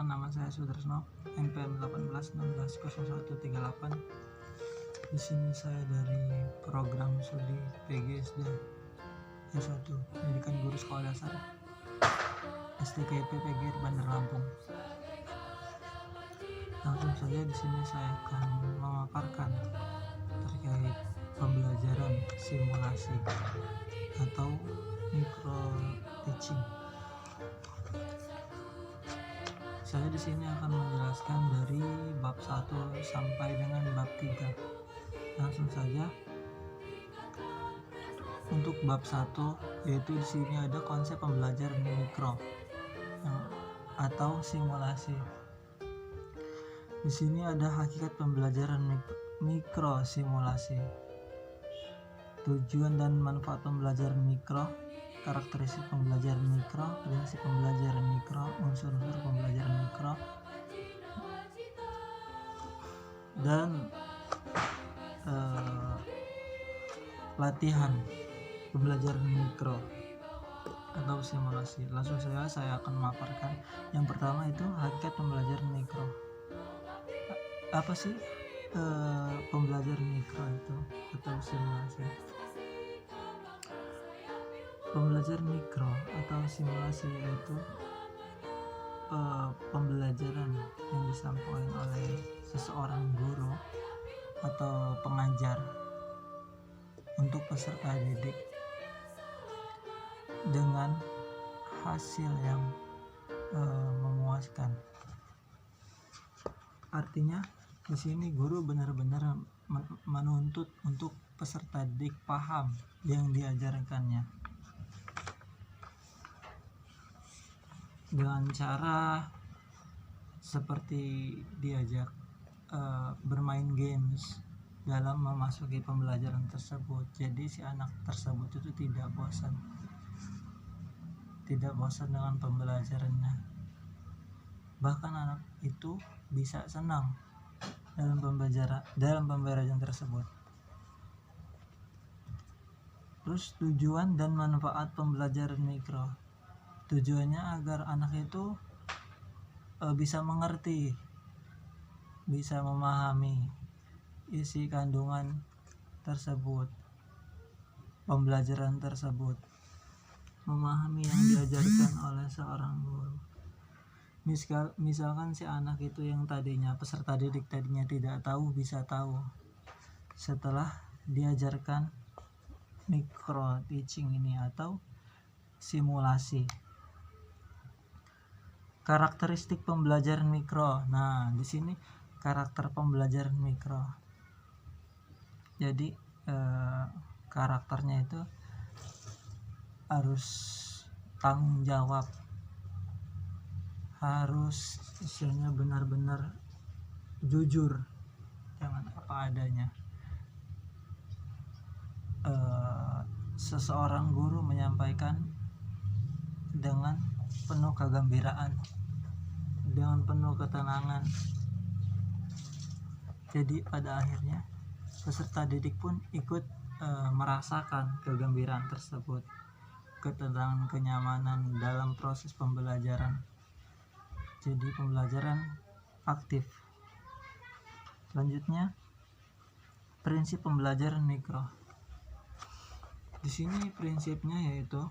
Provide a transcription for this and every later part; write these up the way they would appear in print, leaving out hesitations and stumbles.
Perkenalkan, nama saya Sutresno, NPM 18160138. Di sini saya dari program studi PGSD S1, Pendidikan Guru Sekolah Dasar STKP PGR Bandar Lampung. Langsung saja di sini saya akan memaparkan terkait pembelajaran simulasi atau micro teaching. Saya di sini akan menjelaskan dari bab 1 sampai dengan bab 3. Langsung saja. Untuk bab 1 yaitu di sini ada konsep pembelajaran mikro atau simulasi. Di sini ada hakikat pembelajaran mikro simulasi. Tujuan dan manfaat pembelajaran mikro, karakteristik pembelajaran mikro, prinsip pembelajaran mikro, unsur-unsur pembelajaran mikro, dan latihan pembelajaran mikro atau simulasi. Langsung saja saya akan memaparkan. Yang pertama itu hakikat pembelajaran mikro. Apa sih pembelajaran mikro itu atau simulasi? Pembelajaran mikro atau simulasi itu pembelajaran yang disampaikan oleh seseorang guru atau pengajar untuk peserta didik dengan hasil yang memuaskan. Artinya di sini guru benar-benar menuntut untuk peserta didik paham yang diajarkannya dengan cara seperti diajak bermain games dalam memasuki pembelajaran tersebut. Jadi si anak tersebut itu tidak bosan dengan pembelajarannya. Bahkan anak itu bisa senang dalam pembelajaran tersebut. Terus tujuan dan manfaat pembelajaran mikro. Tujuannya agar anak itu bisa mengerti, bisa memahami isi kandungan tersebut, pembelajaran tersebut, memahami yang diajarkan oleh seorang guru. Misalkan si anak itu yang tadinya peserta didik tadinya tidak tahu, bisa tahu setelah diajarkan micro teaching ini atau simulasi. Karakteristik pembelajaran mikro. Nah, di sini karakter pembelajaran mikro. Jadi karakternya itu harus tanggung jawab, harus isinya benar-benar jujur, jangan apa adanya. Seseorang guru menyampaikan dengan penuh kegembiraan, dengan penuh ketenangan. Jadi pada akhirnya peserta didik pun ikut merasakan kegembiraan tersebut, ketenangan, kenyamanan dalam proses pembelajaran. Jadi pembelajaran aktif. Selanjutnya, prinsip pembelajaran mikro. Di sini prinsipnya yaitu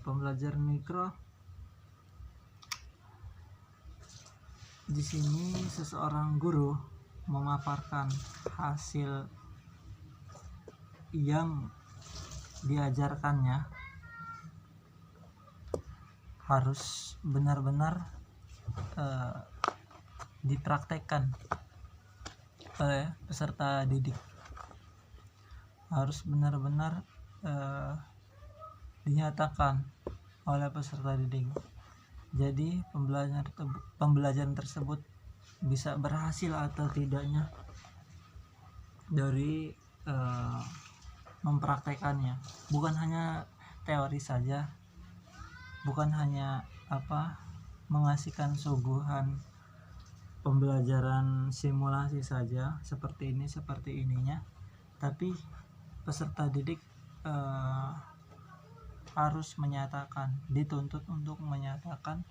pembelajaran mikro. Di sini seseorang guru memaparkan hasil yang diajarkannya harus benar-benar dipraktekkan oleh peserta didik, harus benar-benar dinyatakan oleh peserta didik. Jadi pembelajaran tersebut bisa berhasil atau tidaknya dari mempraktekannya. Bukan hanya teori saja, bukan hanya mengasihkan suguhan pembelajaran simulasi saja seperti ini seperti ininya, tapi peserta didik harus menyatakan, dituntut untuk menyatakan,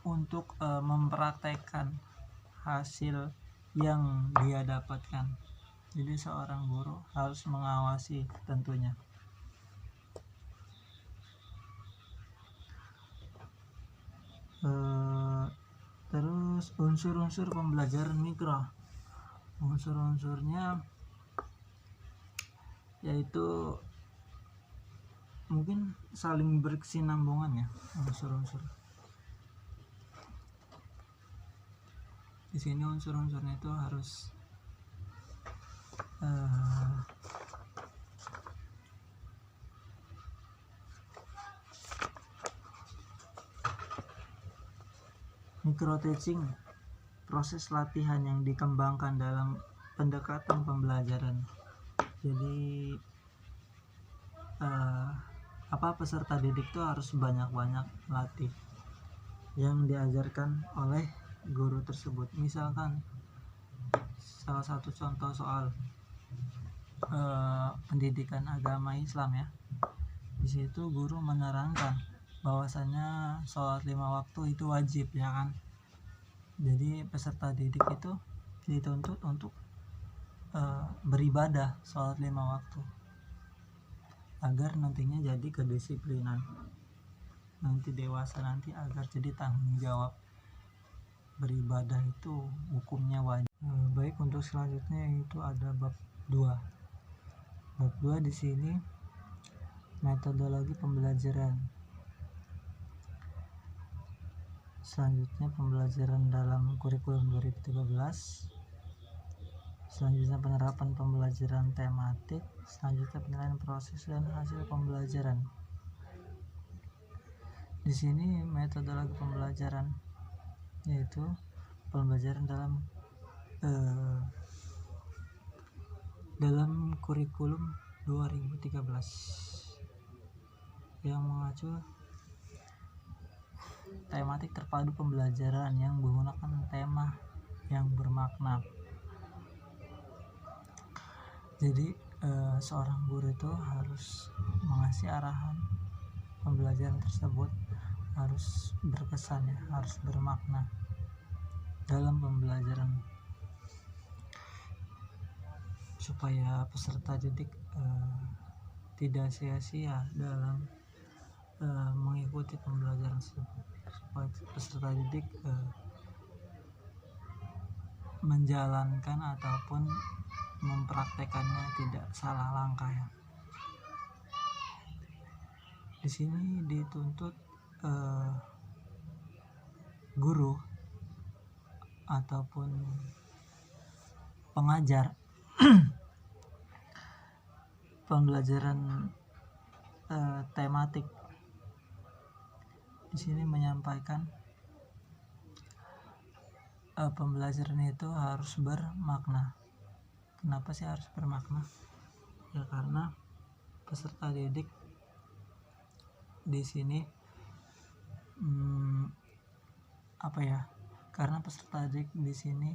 untuk mempraktekkan hasil yang dia dapatkan. Jadi seorang guru harus mengawasi tentunya. Terus unsur-unsur pembelajaran mikro, unsur-unsurnya yaitu mungkin saling berkesinambungan ya unsur-unsur. Di sini unsur-unsurnya itu harus micro teaching, proses latihan yang dikembangkan dalam pendekatan pembelajaran. Jadi peserta didik itu harus banyak-banyak latih yang diajarkan oleh guru tersebut. Misalkan salah satu contoh soal pendidikan agama Islam ya, di situ guru menerangkan bahwasanya sholat 5 waktu itu wajib ya kan. Jadi peserta didik itu dituntut untuk beribadah sholat 5 waktu agar nantinya jadi kedisiplinan, nanti dewasa nanti agar jadi tanggung jawab. Beribadah itu hukumnya wajib. Baik, untuk selanjutnya yaitu ada bab 2. Bab 2 di sini metodologi pembelajaran. Selanjutnya pembelajaran dalam kurikulum 2013. Selanjutnya penerapan pembelajaran tematik. Selanjutnya penilaian proses dan hasil pembelajaran. Di sini metodologi pembelajaran yaitu pembelajaran dalam kurikulum 2013 yang mengacu tematik terpadu pembelajaran yang menggunakan tema yang bermakna. Jadi seorang guru itu harus mengasih arahan pembelajaran tersebut, harus berkesan ya, harus bermakna dalam pembelajaran, supaya peserta didik tidak sia-sia dalam mengikuti pembelajaran tersebut, supaya peserta didik menjalankan ataupun mempraktekannya tidak salah langkah ya. Di sini dituntut guru ataupun pengajar pembelajaran tematik di sini menyampaikan pembelajaran itu harus bermakna. Kenapa sih harus bermakna? Ya karena peserta didik di sini karena peserta didik di sini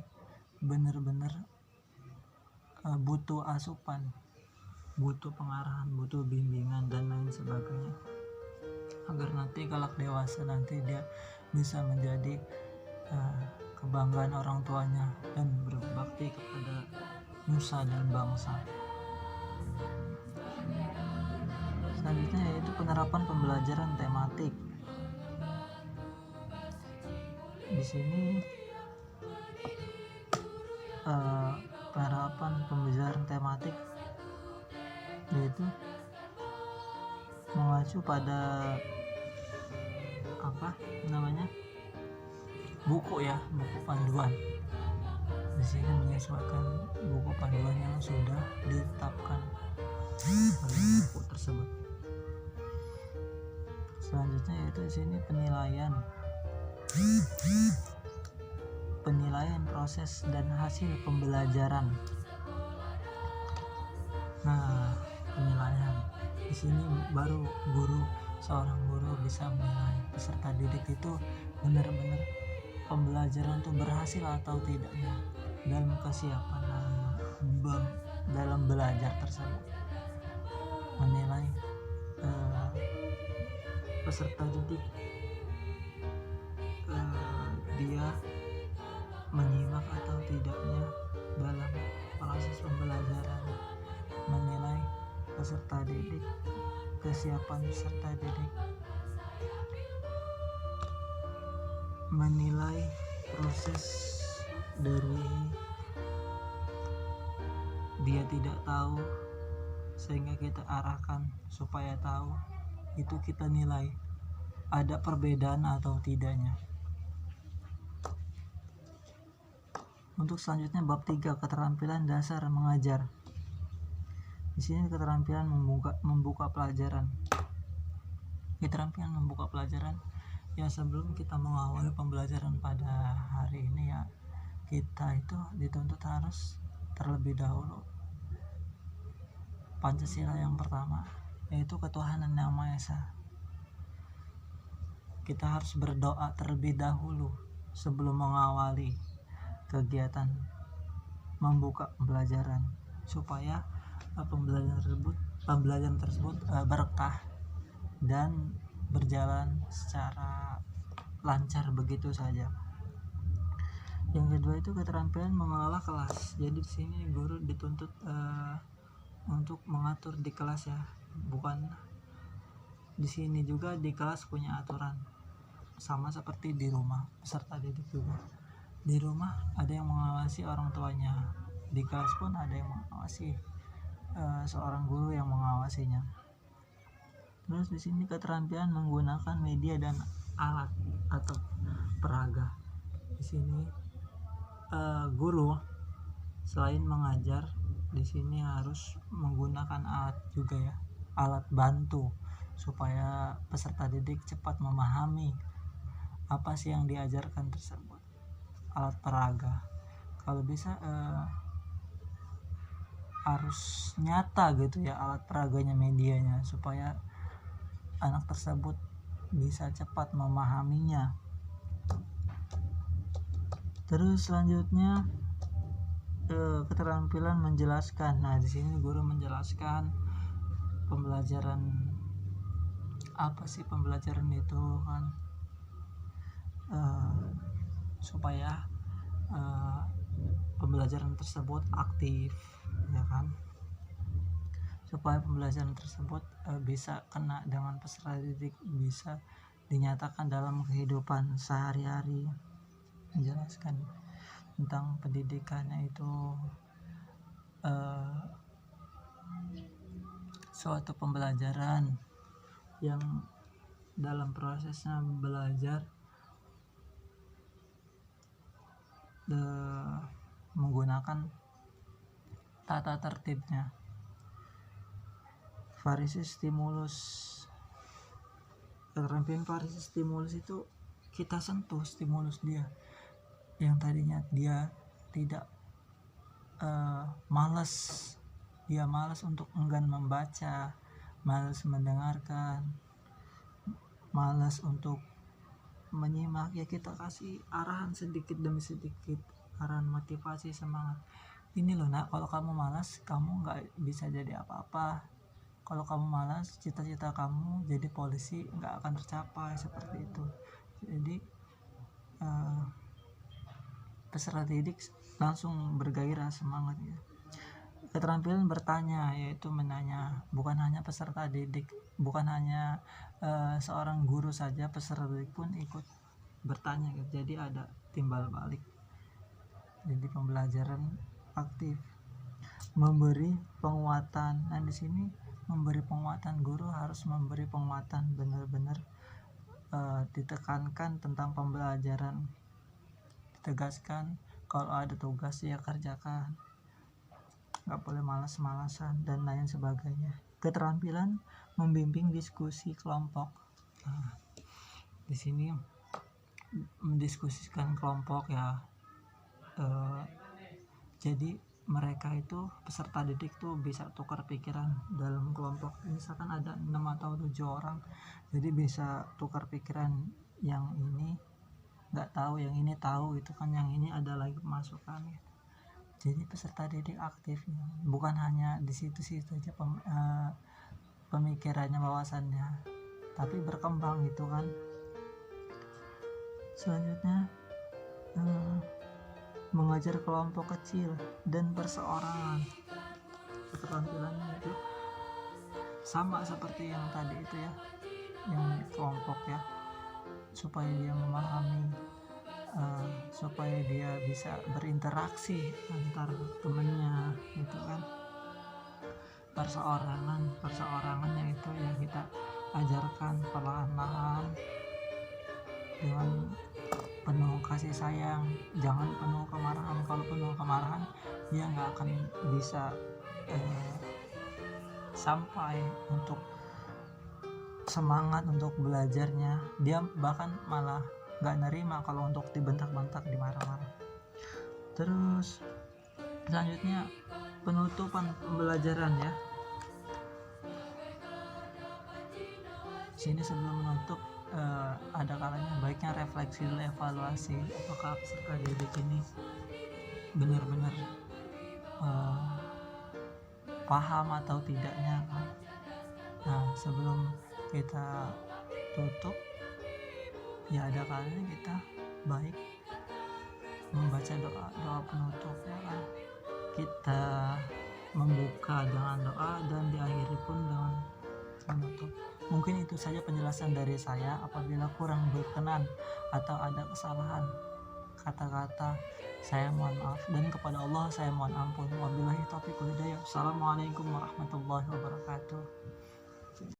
benar-benar butuh asupan, butuh pengarahan, butuh bimbingan dan lain sebagainya, agar nanti kelak dewasa nanti dia bisa menjadi kebanggaan orang tuanya dan berbakti kepada nusa dan bangsa. Selanjutnya yaitu penerapan pembelajaran tematik. Di sini penerapan pembelajaran tematik yaitu mengacu pada buku panduan. Di sini menyesuaikan buku panduan yang sudah ditetapkan oleh buku tersebut. Selanjutnya yaitu di sini penilaian proses dan hasil pembelajaran. Nah, penilaian di sini baru seorang guru bisa menilai peserta didik itu benar-benar pembelajaran itu berhasil atau tidaknya dalam kesiapan dalam belajar tersebut, menilai peserta didik dia menyimak atau tidaknya dalam proses pembelajaran, menilai peserta didik, kesiapan peserta didik, menilai proses dari dia tidak tahu sehingga kita arahkan supaya tahu, itu kita nilai ada perbedaan atau tidaknya. Untuk selanjutnya bab 3, keterampilan dasar mengajar. Di sini keterampilan membuka pelajaran. Keterampilan membuka pelajaran ya, sebelum kita mengawali pembelajaran pada hari ini ya, kita itu dituntut harus terlebih dahulu Pancasila yang pertama, yaitu ketuhanan Yang Maha Esa. Kita harus berdoa terlebih dahulu sebelum mengawali kegiatan membuka pembelajaran, supaya pembelajaran tersebut berkah dan berjalan secara lancar begitu saja. Yang kedua itu keterampilan mengelola kelas. Jadi di sini guru dituntut untuk mengatur di kelas ya, bukan di sini juga di kelas punya aturan sama seperti di rumah peserta didik juga. Di rumah ada yang mengawasi orang tuanya, di kelas pun ada yang mengawasi seorang guru yang mengawasinya. Terus di sini keterampilan menggunakan media dan alat atau peraga. Di sini guru selain mengajar, di sini harus menggunakan alat juga ya, alat bantu supaya peserta didik cepat memahami apa sih yang diajarkan tersebut. Alat peraga kalau bisa harus nyata gitu ya alat peraganya, medianya, supaya anak tersebut bisa cepat memahaminya. Terus selanjutnya keterampilan menjelaskan. Nah, di sini guru menjelaskan pembelajaran apa sih pembelajaran itu kan, supaya pembelajaran tersebut aktif ya kan, supaya pembelajaran tersebut bisa kena dengan peserta didik, bisa dinyatakan dalam kehidupan sehari-hari. Menjelaskan tentang pendidikannya itu suatu pembelajaran yang dalam prosesnya belajar menggunakan tata tertibnya. Variasi stimulus. Keterampilan variasi stimulus itu kita sentuh stimulus dia yang tadinya dia tidak malas untuk enggan membaca, malas mendengarkan, malas untuk menyimak, ya kita kasih arahan sedikit demi sedikit, arahan motivasi, semangat. Ini loh nak, kalau kamu malas kamu nggak bisa jadi apa-apa. Kalau kamu malas, cita-cita kamu jadi polisi nggak akan tercapai, seperti itu. Jadi peserta didik langsung bergairah, semangat ya. Keterampilan bertanya, yaitu menanya, bukan hanya peserta didik, bukan hanya seorang guru saja, peserta didik pun ikut bertanya gitu. Jadi ada timbal balik, jadi pembelajaran aktif. Memberi penguatan. Nah, di sini memberi penguatan, guru harus memberi penguatan, benar-benar ditekankan tentang pembelajaran, ditegaskan kalau ada tugas ya kerjakan, nggak boleh malas-malasan dan lain sebagainya. Keterampilan membimbing diskusi kelompok. Nah, di sini mendiskusikan kelompok ya, jadi mereka itu peserta didik tuh bisa tukar pikiran dalam kelompok. Misalkan ada 6 atau 7 orang, jadi bisa tukar pikiran, yang ini nggak tahu, yang ini tahu gitu kan, yang ini ada lagi masukan gitu. Jadi peserta didik aktif ya. Bukan hanya di situ-situ aja pemikirannya, wawasannya, tapi berkembang gitu kan. Selanjutnya mengajar kelompok kecil dan perseorangan. Keterampilannya itu sama seperti yang tadi itu ya, yang kelompok ya, supaya dia memahami, supaya dia bisa berinteraksi antar temennya gitu kan. Perseorangannya itu ya kita ajarkan perlahan-lahan dengan penuh kasih sayang, jangan penuh kemarahan. Kalau penuh kemarahan dia nggak akan bisa sampai untuk semangat untuk belajarnya, dia bahkan malah nggak nerima kalau untuk dibentak-bentak, dimarah-marah. Terus selanjutnya penutupan pembelajaran ya. Sini sebelum menutup ada kalanya baiknya refleksi dulu, evaluasi apakah peserta didik ini benar-benar paham atau tidaknya kan. Nah sebelum kita tutup ya ada kalanya kita baik membaca doa penutup ya kan. Kita membuka dengan doa dan diakhiri pun dengan penutup. Mungkin itu saja penjelasan dari saya. Apabila kurang berkenan atau ada kesalahan kata-kata, saya mohon maaf, dan kepada Allah saya mohon ampun. Wabillahi taufiq wal hidayah. Assalamualaikum warahmatullahi wabarakatuh.